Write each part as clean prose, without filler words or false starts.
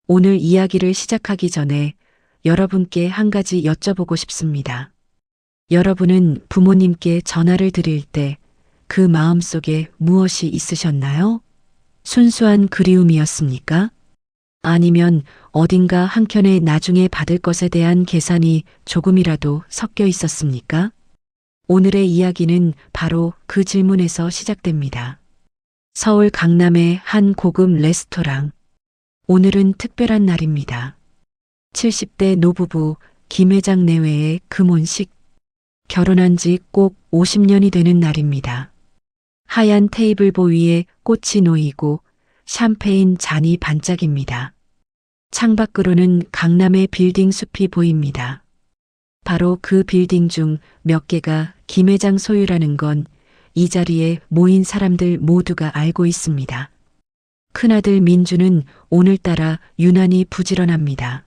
오늘 이야기를 시작하기 전에 여러분께 한 가지 여쭤보고 싶습니다. 여러분은 부모님께 전화를 드릴 때 그 마음속에 무엇이 있으셨나요? 순수한 그리움이었습니까? 아니면 어딘가 한켠에 나중에 받을 것에 대한 계산이 조금이라도 섞여 있었습니까? 오늘의 이야기는 바로 그 질문에서 시작됩니다. 서울 강남의 한 고급 레스토랑. 오늘은 특별한 날입니다. 70대 노부부 김 회장 내외의 금혼식. 결혼한 지 꼭 50년이 되는 날입니다. 하얀 테이블보 위에 꽃이 놓이고 샴페인 잔이 반짝입니다. 창밖으로는 강남의 빌딩 숲이 보입니다. 바로 그 빌딩 중 몇 개가 김 회장 소유라는 건 이 자리에 모인 사람들 모두가 알고 있습니다. 큰아들 민주는 오늘따라 유난히 부지런합니다.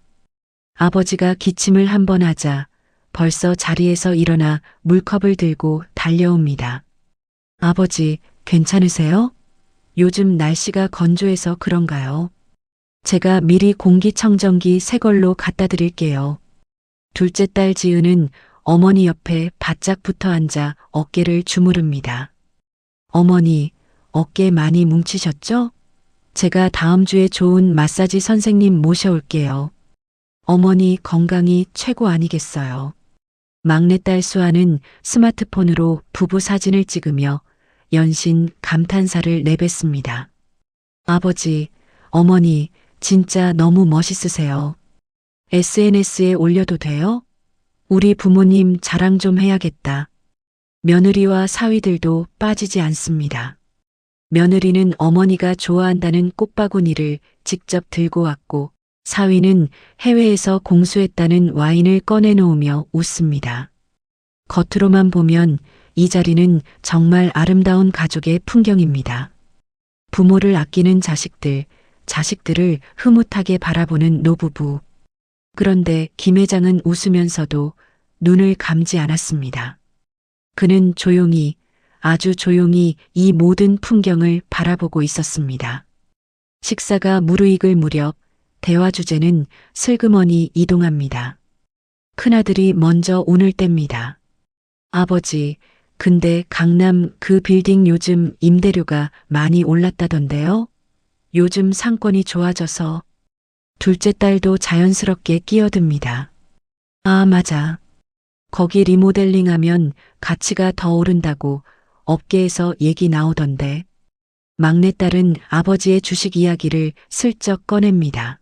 아버지가 기침을 한 번 하자 벌써 자리에서 일어나 물컵을 들고 달려옵니다. 아버지, 괜찮으세요? 요즘 날씨가 건조해서 그런가요? 제가 미리 공기청정기 새 걸로 갖다 드릴게요. 둘째 딸 지은은 어머니 옆에 바짝 붙어 앉아 어깨를 주무릅니다. 어머니, 어깨 많이 뭉치셨죠? 제가 다음 주에 좋은 마사지 선생님 모셔올게요. 어머니 건강이 최고 아니겠어요. 막내딸 수아는 스마트폰으로 부부 사진을 찍으며 연신 감탄사를 내뱉습니다. 아버지, 어머니, 진짜 너무 멋있으세요. SNS에 올려도 돼요? 우리 부모님 자랑 좀 해야겠다. 며느리와 사위들도 빠지지 않습니다. 며느리는 어머니가 좋아한다는 꽃바구니를 직접 들고 왔고 사위는 해외에서 공수했다는 와인을 꺼내놓으며 웃습니다. 겉으로만 보면 이 자리는 정말 아름다운 가족의 풍경입니다. 부모를 아끼는 자식들, 자식들을 흐뭇하게 바라보는 노부부. 그런데 김 회장은 웃으면서도 눈을 감지 않았습니다. 그는 조용히, 아주 조용히 이 모든 풍경을 바라보고 있었습니다. 식사가 무르익을 무렵 대화 주제는 슬그머니 이동합니다. 큰아들이 먼저 오늘 때입니다. 아버지, 근데 강남 그 빌딩 요즘 임대료가 많이 올랐다던데요? 요즘 상권이 좋아져서. 둘째 딸도 자연스럽게 끼어듭니다. 아, 맞아. 거기 리모델링하면 가치가 더 오른다고 업계에서 얘기 나오던데. 막내딸은 아버지의 주식 이야기를 슬쩍 꺼냅니다.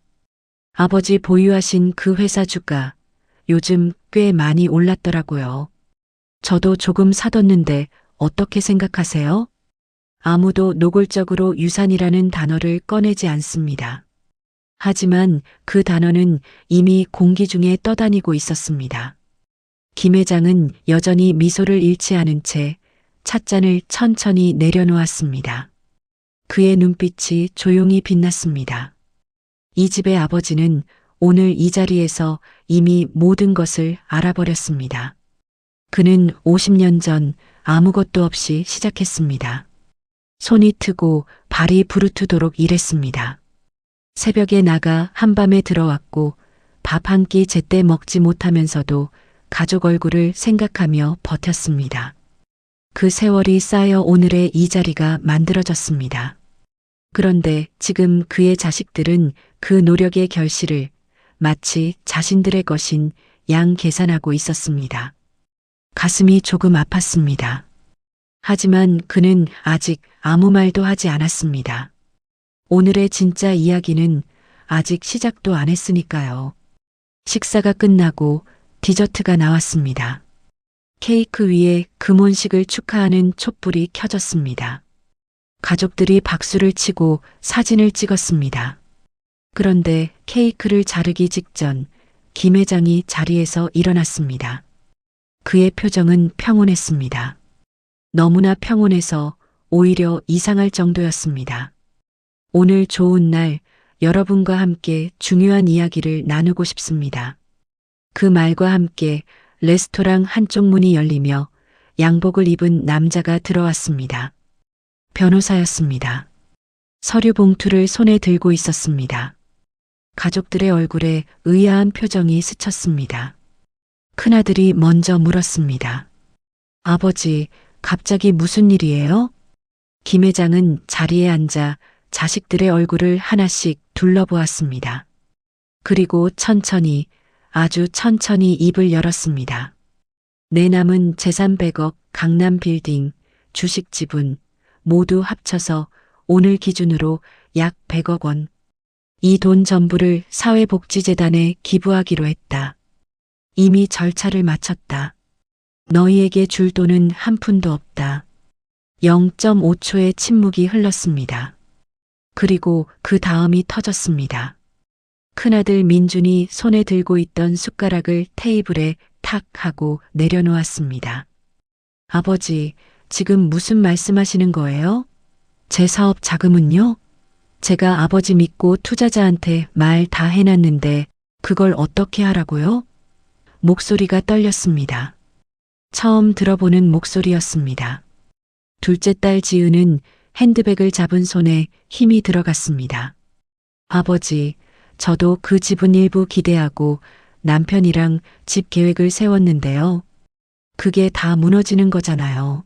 아버지 보유하신 그 회사 주가 요즘 꽤 많이 올랐더라고요. 저도 조금 사뒀는데 어떻게 생각하세요? 아무도 노골적으로 유산이라는 단어를 꺼내지 않습니다. 하지만 그 단어는 이미 공기 중에 떠다니고 있었습니다. 김 회장은 여전히 미소를 잃지 않은 채 찻잔을 천천히 내려놓았습니다. 그의 눈빛이 조용히 빛났습니다. 이 집의 아버지는 오늘 이 자리에서 이미 모든 것을 알아버렸습니다. 그는 50년 전 아무것도 없이 시작했습니다. 손이 트고 발이 부르트도록 일했습니다. 새벽에 나가 한밤에 들어왔고 밥 한 끼 제때 먹지 못하면서도 가족 얼굴을 생각하며 버텼습니다. 그 세월이 쌓여 오늘의 이 자리가 만들어졌습니다. 그런데 지금 그의 자식들은 그 노력의 결실을 마치 자신들의 것인 양 계산하고 있었습니다. 가슴이 조금 아팠습니다. 하지만 그는 아직 아무 말도 하지 않았습니다. 오늘의 진짜 이야기는 아직 시작도 안 했으니까요. 식사가 끝나고 디저트가 나왔습니다. 케이크 위에 금혼식을 축하하는 촛불이 켜졌습니다. 가족들이 박수를 치고 사진을 찍었습니다. 그런데 케이크를 자르기 직전 김 회장이 자리에서 일어났습니다. 그의 표정은 평온했습니다. 너무나 평온해서 오히려 이상할 정도였습니다. 오늘 좋은 날 여러분과 함께 중요한 이야기를 나누고 싶습니다. 그 말과 함께 레스토랑 한쪽 문이 열리며 양복을 입은 남자가 들어왔습니다. 변호사였습니다. 서류 봉투를 손에 들고 있었습니다. 가족들의 얼굴에 의아한 표정이 스쳤습니다. 큰아들이 먼저 물었습니다. 아버지, 갑자기 무슨 일이에요? 김 회장은 자리에 앉아 자식들의 얼굴을 하나씩 둘러보았습니다. 그리고 천천히, 아주 천천히 입을 열었습니다. 내 남은 재산 100억, 강남 빌딩, 주식 지분, 모두 합쳐서 오늘 기준으로 약 100억 원. 이 돈 전부를 사회복지재단에 기부하기로 했다. 이미 절차를 마쳤다. 너희에게 줄 돈은 한 푼도 없다. 0.5초의 침묵이 흘렀습니다. 그리고 그 다음이 터졌습니다. 큰아들 민준이 손에 들고 있던 숟가락을 테이블에 탁 하고 내려놓았습니다. 아버지, 지금 무슨 말씀하시는 거예요? 제 사업 자금은요? 제가 아버지 믿고 투자자한테 말 다 해놨는데 그걸 어떻게 하라고요? 목소리가 떨렸습니다. 처음 들어보는 목소리였습니다. 둘째 딸 지은은 핸드백을 잡은 손에 힘이 들어갔습니다. 아버지, 저도 그 지분 일부 기대하고 남편이랑 집 계획을 세웠는데요. 그게 다 무너지는 거잖아요.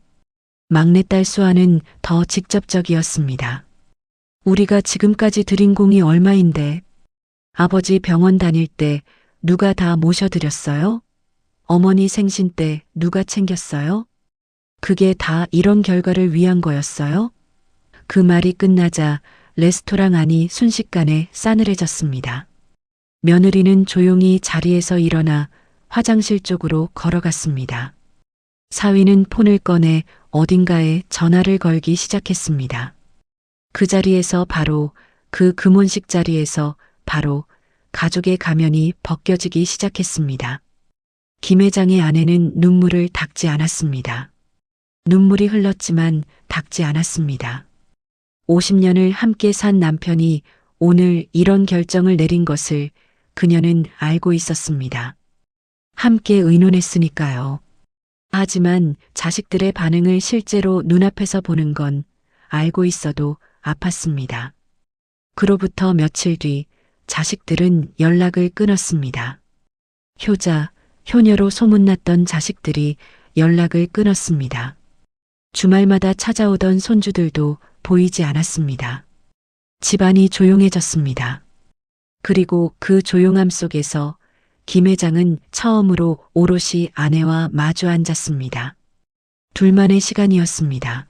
막내딸 수아는 더 직접적이었습니다. 우리가 지금까지 들인 공이 얼마인데 아버지 병원 다닐 때 누가 다 모셔드렸어요? 어머니 생신 때 누가 챙겼어요? 그게 다 이런 결과를 위한 거였어요? 그 말이 끝나자 레스토랑 안이 순식간에 싸늘해졌습니다. 며느리는 조용히 자리에서 일어나 화장실 쪽으로 걸어갔습니다. 사위는 폰을 꺼내 어딘가에 전화를 걸기 시작했습니다. 그 자리에서 바로 그 금혼식 자리에서 바로 가족의 가면이 벗겨지기 시작했습니다. 김 회장의 아내는 눈물을 닦지 않았습니다. 눈물이 흘렀지만 닦지 않았습니다. 50년을 함께 산 남편이 오늘 이런 결정을 내린 것을 그녀는 알고 있었습니다. 함께 의논했으니까요. 하지만 자식들의 반응을 실제로 눈앞에서 보는 건 알고 있어도 아팠습니다. 그로부터 며칠 뒤 자식들은 연락을 끊었습니다. 효자, 효녀로 소문났던 자식들이 연락을 끊었습니다. 주말마다 찾아오던 손주들도 보이지 않았습니다. 집안이 조용해졌습니다. 그리고 그 조용함 속에서 김 회장은 처음으로 오롯이 아내와 마주 앉았습니다. 둘만의 시간이었습니다.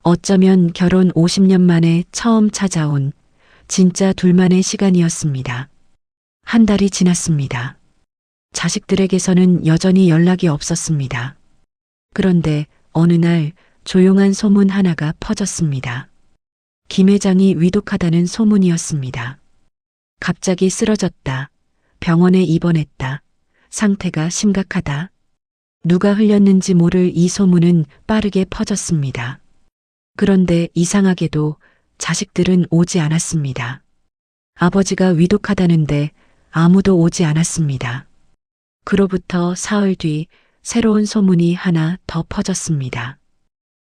어쩌면 결혼 50년 만에 처음 찾아온 진짜 둘만의 시간이었습니다. 한 달이 지났습니다. 자식들에게서는 여전히 연락이 없었습니다. 그런데 어느 날 조용한 소문 하나가 퍼졌습니다. 김 회장이 위독하다는 소문이었습니다. 갑자기 쓰러졌다. 병원에 입원했다. 상태가 심각하다. 누가 흘렸는지 모를 이 소문은 빠르게 퍼졌습니다. 그런데 이상하게도 자식들은 오지 않았습니다. 아버지가 위독하다는데 아무도 오지 않았습니다. 그로부터 사흘 뒤 새로운 소문이 하나 더 퍼졌습니다.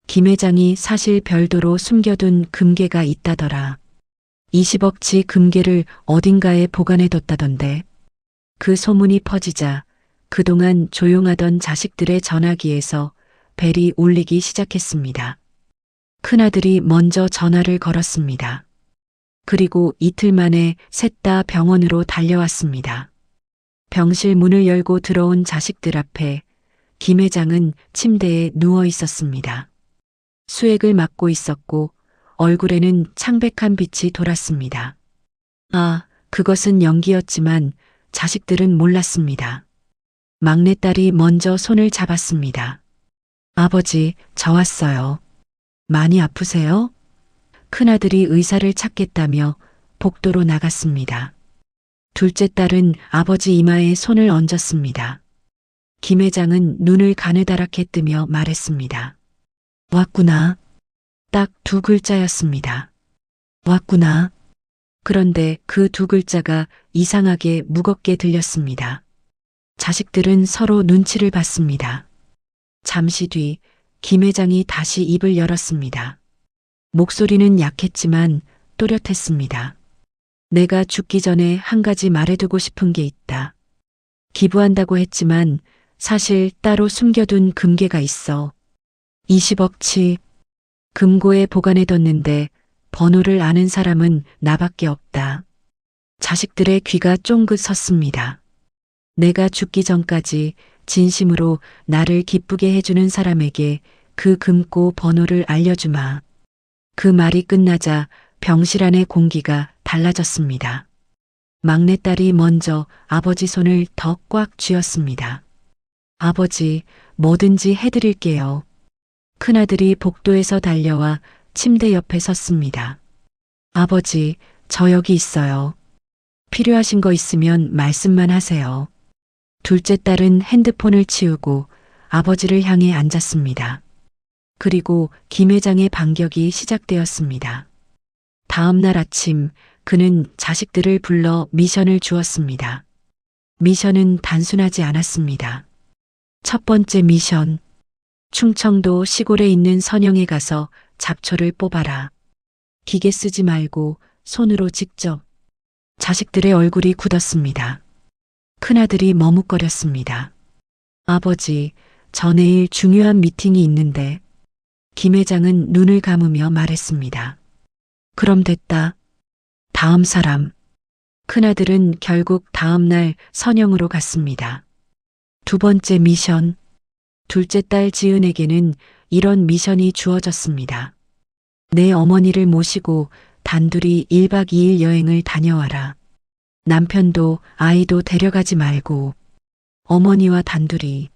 김 회장이 사실 별도로 숨겨둔 금괴가 있다더라. 20억치 금괴를 어딘가에 보관해뒀다던데. 그 소문이 퍼지자 그동안 조용하던 자식들의 전화기에서 벨이 울리기 시작했습니다. 큰아들이 먼저 전화를 걸었습니다. 그리고 이틀 만에 셋 다 병원으로 달려왔습니다. 병실 문을 열고 들어온 자식들 앞에 김 회장은 침대에 누워 있었습니다. 수액을 맞고 있었고 얼굴에는 창백한 빛이 돌았습니다. 아, 그것은 연기였지만 자식들은 몰랐습니다. 막내딸이 먼저 손을 잡았습니다. 아버지, 저 왔어요. 많이 아프세요? 큰아들이 의사를 찾겠다며 복도로 나갔습니다. 둘째 딸은 아버지 이마에 손을 얹었습니다. 김 회장은 눈을 가느다랗게 뜨며 말했습니다. 왔구나. 딱 두 글자였습니다. 왔구나. 그런데 그 두 글자가 이상하게 무겁게 들렸습니다. 자식들은 서로 눈치를 봤습니다. 잠시 뒤 김 회장이 다시 입을 열었습니다. 목소리는 약했지만 또렷했습니다. 내가 죽기 전에 한 가지 말해두고 싶은 게 있다. 기부한다고 했지만 사실 따로 숨겨둔 금괴가 있어. 20억치 금고에 보관해뒀는데 번호를 아는 사람은 나밖에 없다. 자식들의 귀가 쫑긋 섰습니다. 내가 죽기 전까지 진심으로 나를 기쁘게 해주는 사람에게 그 금고 번호를 알려주마. 그 말이 끝나자 병실 안의 공기가 달라졌습니다. 막내딸이 먼저 아버지 손을 더 꽉 쥐었습니다. 아버지, 뭐든지 해드릴게요. 큰아들이 복도에서 달려와 침대 옆에 섰습니다. 아버지, 저 여기 있어요. 필요하신 거 있으면 말씀만 하세요. 둘째 딸은 핸드폰을 치우고 아버지를 향해 앉았습니다. 그리고 김 회장의 반격이 시작되었습니다. 다음 날 아침 그는 자식들을 불러 미션을 주었습니다. 미션은 단순하지 않았습니다. 첫 번째 미션. 충청도 시골에 있는 선영에 가서 잡초를 뽑아라. 기계 쓰지 말고 손으로 직접. 자식들의 얼굴이 굳었습니다. 큰아들이 머뭇거렸습니다. 아버지, 저 내일 중요한 미팅이 있는데. 김 회장은 눈을 감으며 말했습니다. 그럼 됐다. 다음 사람. 큰아들은 결국 다음 날 선영으로 갔습니다. 두 번째 미션. 둘째 딸 지은에게는 이런 미션이 주어졌습니다. 내 어머니를 모시고 단둘이 1박 2일 여행을 다녀와라. 남편도 아이도 데려가지 말고. 어머니와 단둘이.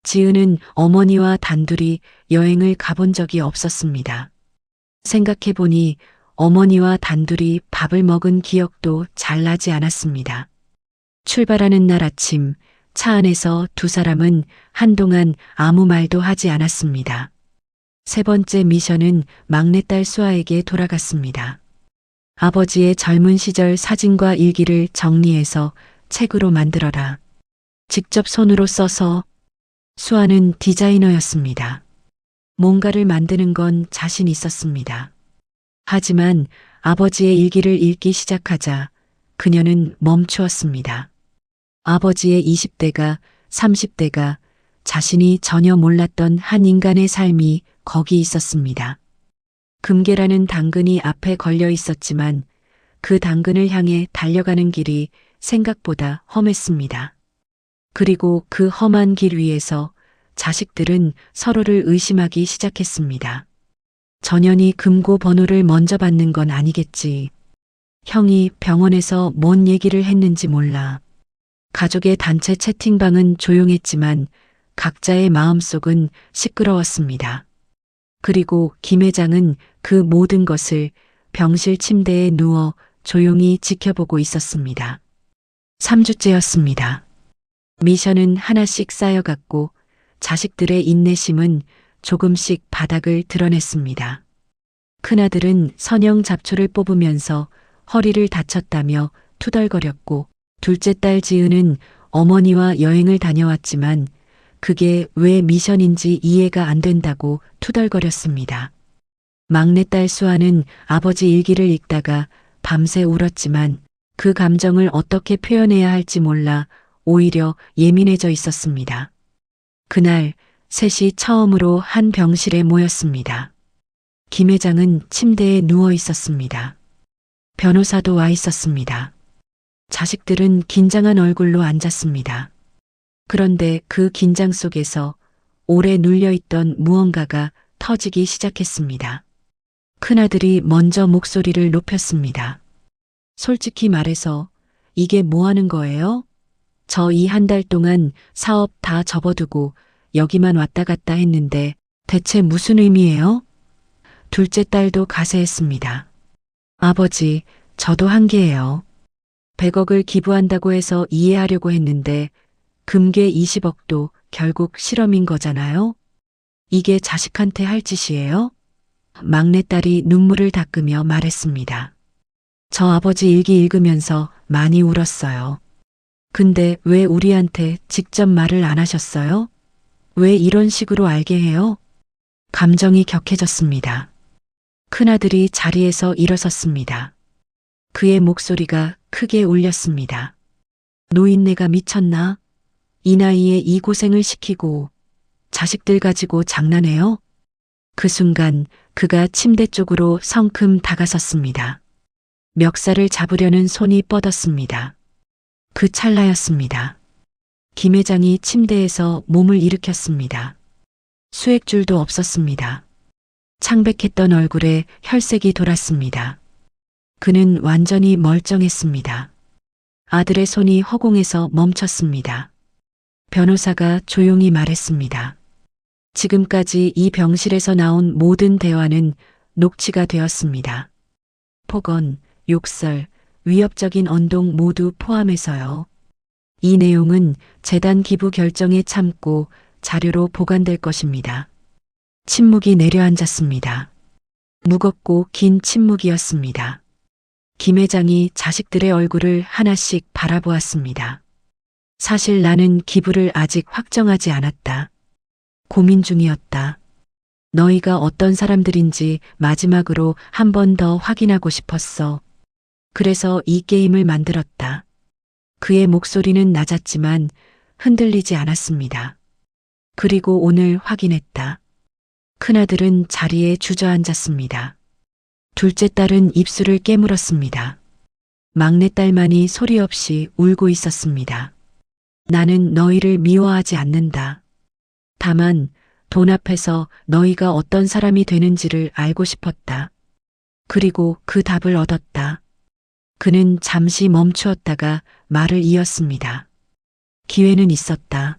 지은은 어머니와 단둘이 여행을 가본 적이 없었습니다. 생각해보니 어머니와 단둘이 밥을 먹은 기억도 잘 나지 않았습니다. 출발하는 날 아침 차 안에서 두 사람은 한동안 아무 말도 하지 않았습니다. 세 번째 미션은 막내딸 수아에게 돌아갔습니다. 아버지의 젊은 시절 사진과 일기를 정리해서 책으로 만들어라. 직접 손으로 써서. 수아는 디자이너였습니다. 뭔가를 만드는 건 자신 있었습니다. 하지만 아버지의 일기를 읽기 시작하자 그녀는 멈추었습니다. 아버지의 20대가 30대가 자신이 전혀 몰랐던 한 인간의 삶이 거기 있었습니다. 금괴라는 당근이 앞에 걸려 있었지만 그 당근을 향해 달려가는 길이 생각보다 험했습니다. 그리고 그 험한 길 위에서 자식들은 서로를 의심하기 시작했습니다. 전현이 금고 번호를 먼저 받는 건 아니겠지. 형이 병원에서 뭔 얘기를 했는지 몰라. 가족의 단체 채팅방은 조용했지만 각자의 마음속은 시끄러웠습니다. 그리고 김 회장은 그 모든 것을 병실 침대에 누워 조용히 지켜보고 있었습니다. 3주째였습니다. 미션은 하나씩 쌓여갔고 자식들의 인내심은 조금씩 바닥을 드러냈습니다. 큰아들은 선영 잡초를 뽑으면서 허리를 다쳤다며 투덜거렸고 둘째 딸 지은은 어머니와 여행을 다녀왔지만 그게 왜 미션인지 이해가 안 된다고 투덜거렸습니다. 막내딸 수아는 아버지 일기를 읽다가 밤새 울었지만 그 감정을 어떻게 표현해야 할지 몰라 오히려 예민해져 있었습니다. 그날 셋이 처음으로 한 병실에 모였습니다. 김 회장은 침대에 누워 있었습니다. 변호사도 와 있었습니다. 자식들은 긴장한 얼굴로 앉았습니다. 그런데 그 긴장 속에서 오래 눌려있던 무언가가 터지기 시작했습니다. 큰아들이 먼저 목소리를 높였습니다. 솔직히 말해서 이게 뭐 하는 거예요? 저 이 한 달 동안 사업 다 접어두고 여기만 왔다 갔다 했는데 대체 무슨 의미예요? 둘째 딸도 가세했습니다. 아버지, 저도 한계예요. 100억을 기부한다고 해서 이해하려고 했는데 금괴 20억도 결국 실험인 거잖아요? 이게 자식한테 할 짓이에요? 막내딸이 눈물을 닦으며 말했습니다. 저 아버지 일기 읽으면서 많이 울었어요. 근데 왜 우리한테 직접 말을 안 하셨어요? 왜 이런 식으로 알게 해요? 감정이 격해졌습니다. 큰아들이 자리에서 일어섰습니다. 그의 목소리가 크게 울렸습니다. 노인네가 미쳤나? 이 나이에 이 고생을 시키고 자식들 가지고 장난해요? 그 순간 그가 침대 쪽으로 성큼 다가섰습니다. 멱살을 잡으려는 손이 뻗었습니다. 그 찰나였습니다. 김 회장이 침대에서 몸을 일으켰습니다. 수액줄도 없었습니다. 창백했던 얼굴에 혈색이 돌았습니다. 그는 완전히 멀쩡했습니다. 아들의 손이 허공에서 멈췄습니다. 변호사가 조용히 말했습니다. 지금까지 이 병실에서 나온 모든 대화는 녹취가 되었습니다. 폭언, 욕설, 위협적인 언동 모두 포함해서요. 이 내용은 재단 기부 결정에 참고 자료로 보관될 것입니다. 침묵이 내려앉았습니다. 무겁고 긴 침묵이었습니다. 김 회장이 자식들의 얼굴을 하나씩 바라보았습니다. 사실 나는 기부를 아직 확정하지 않았다. 고민 중이었다. 너희가 어떤 사람들인지 마지막으로 한 번 더 확인하고 싶었어. 그래서 이 게임을 만들었다. 그의 목소리는 낮았지만 흔들리지 않았습니다. 그리고 오늘 확인했다. 큰아들은 자리에 주저앉았습니다. 둘째 딸은 입술을 깨물었습니다. 막내딸만이 소리 없이 울고 있었습니다. 나는 너희를 미워하지 않는다. 다만 돈 앞에서 너희가 어떤 사람이 되는지를 알고 싶었다. 그리고 그 답을 얻었다. 그는 잠시 멈추었다가 말을 이었습니다. 기회는 있었다.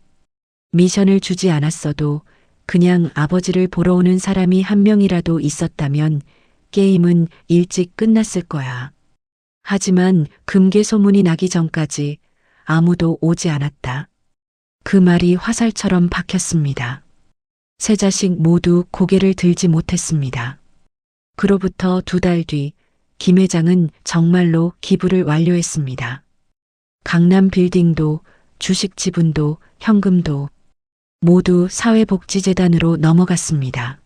미션을 주지 않았어도 그냥 아버지를 보러 오는 사람이 한 명이라도 있었다면 게임은 일찍 끝났을 거야. 하지만 금괴 소문이 나기 전까지 아무도 오지 않았다. 그 말이 화살처럼 박혔습니다. 세 자식 모두 고개를 들지 못했습니다. 그로부터 2달 뒤 김 회장은 정말로 기부를 완료했습니다. 강남 빌딩도 주식 지분도 현금도 모두 사회복지재단으로 넘어갔습니다.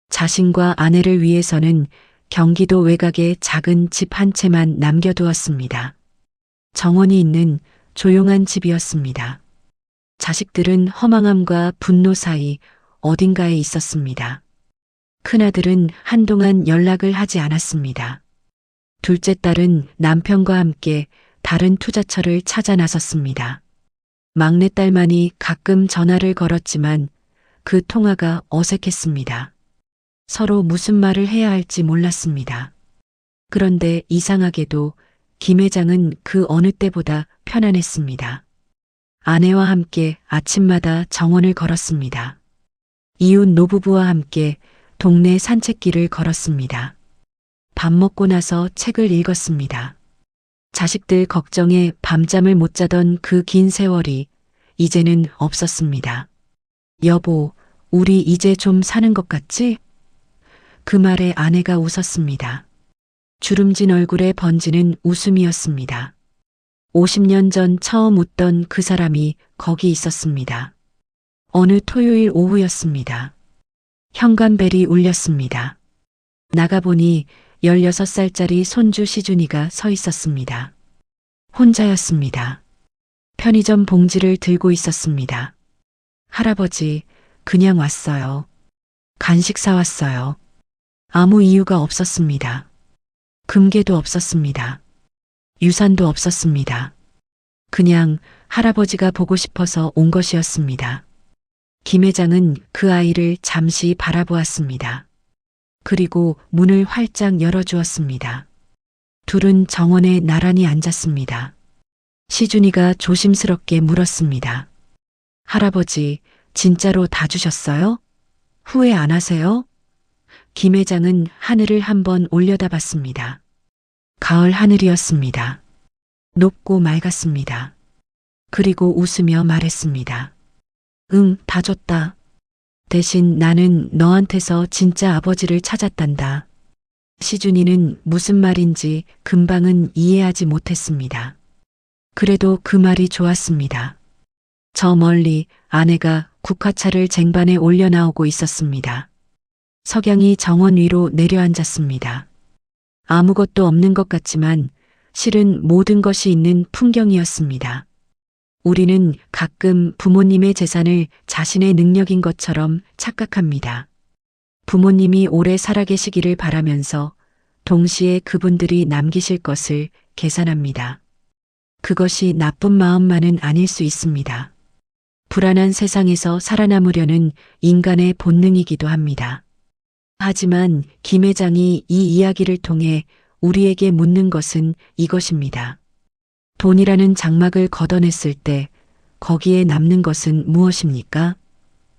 자신과 아내를 위해서는 경기도 외곽에 작은 집 한 채만 남겨두었습니다. 정원이 있는 조용한 집이었습니다. 자식들은 허망함과 분노 사이 어딘가에 있었습니다. 큰아들은 한동안 연락을 하지 않았습니다. 둘째 딸은 남편과 함께 다른 투자처를 찾아 나섰습니다. 막내딸만이 가끔 전화를 걸었지만 그 통화가 어색했습니다. 서로 무슨 말을 해야 할지 몰랐습니다. 그런데 이상하게도 김 회장은 그 어느 때보다 편안했습니다. 아내와 함께 아침마다 정원을 걸었습니다. 이웃 노부부와 함께 동네 산책길을 걸었습니다. 밥 먹고 나서 책을 읽었습니다. 자식들 걱정에 밤잠을 못 자던 그 긴 세월이 이제는 없었습니다. 여보, 우리 이제 좀 사는 것 같지? 그 말에 아내가 웃었습니다. 주름진 얼굴에 번지는 웃음이었습니다. 50년 전 처음 웃던 그 사람이 거기 있었습니다. 어느 토요일 오후였습니다. 현관벨이 울렸습니다. 나가보니 16살짜리 손주 시준이가 서 있었습니다. 혼자였습니다. 편의점 봉지를 들고 있었습니다. 할아버지, 그냥 왔어요. 간식 사왔어요. 아무 이유가 없었습니다. 금괴도 없었습니다. 유산도 없었습니다. 그냥 할아버지가 보고 싶어서 온 것이었습니다. 김 회장은 그 아이를 잠시 바라보았습니다. 그리고 문을 활짝 열어주었습니다. 둘은 정원에 나란히 앉았습니다. 시준이가 조심스럽게 물었습니다. 할아버지, 진짜로 다 주셨어요? 후회 안 하세요? 김 회장은 하늘을 한번 올려다봤습니다. 가을 하늘이었습니다. 높고 맑았습니다. 그리고 웃으며 말했습니다. 응, 다 줬다. 대신 나는 너한테서 진짜 아버지를 찾았단다. 시준이는 무슨 말인지 금방은 이해하지 못했습니다. 그래도 그 말이 좋았습니다. 저 멀리 아내가 국화차를 쟁반에 올려나오고 있었습니다. 석양이 정원 위로 내려앉았습니다. 아무것도 없는 것 같지만 실은 모든 것이 있는 풍경이었습니다. 우리는 가끔 부모님의 재산을 자신의 능력인 것처럼 착각합니다. 부모님이 오래 살아계시기를 바라면서 동시에 그분들이 남기실 것을 계산합니다. 그것이 나쁜 마음만은 아닐 수 있습니다. 불안한 세상에서 살아남으려는 인간의 본능이기도 합니다. 하지만 김 회장이 이 이야기를 통해 우리에게 묻는 것은 이것입니다. 돈이라는 장막을 걷어냈을 때 거기에 남는 것은 무엇입니까?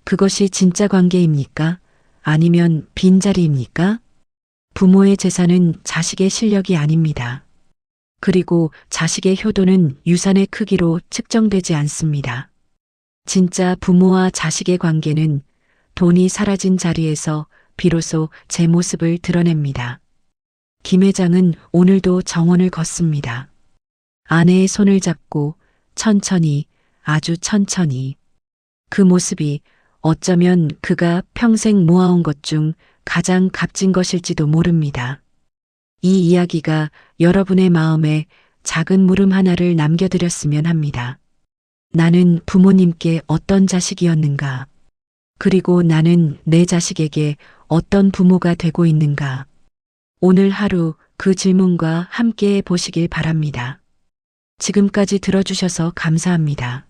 그것이 진짜 관계입니까? 아니면 빈자리입니까? 부모의 재산은 자식의 실력이 아닙니다. 그리고 자식의 효도는 유산의 크기로 측정되지 않습니다. 진짜 부모와 자식의 관계는 돈이 사라진 자리에서 비로소 제 모습을 드러냅니다. 김 회장은 오늘도 정원을 걷습니다. 아내의 손을 잡고 천천히, 아주 천천히. 그 모습이 어쩌면 그가 평생 모아온 것 중 가장 값진 것일지도 모릅니다. 이 이야기가 여러분의 마음에 작은 물음 하나를 남겨드렸으면 합니다. 나는 부모님께 어떤 자식이었는가? 그리고 나는 내 자식에게 어떤 부모가 되고 있는가? 오늘 하루 그 질문과 함께 보시길 바랍니다. 지금까지 들어주셔서 감사합니다.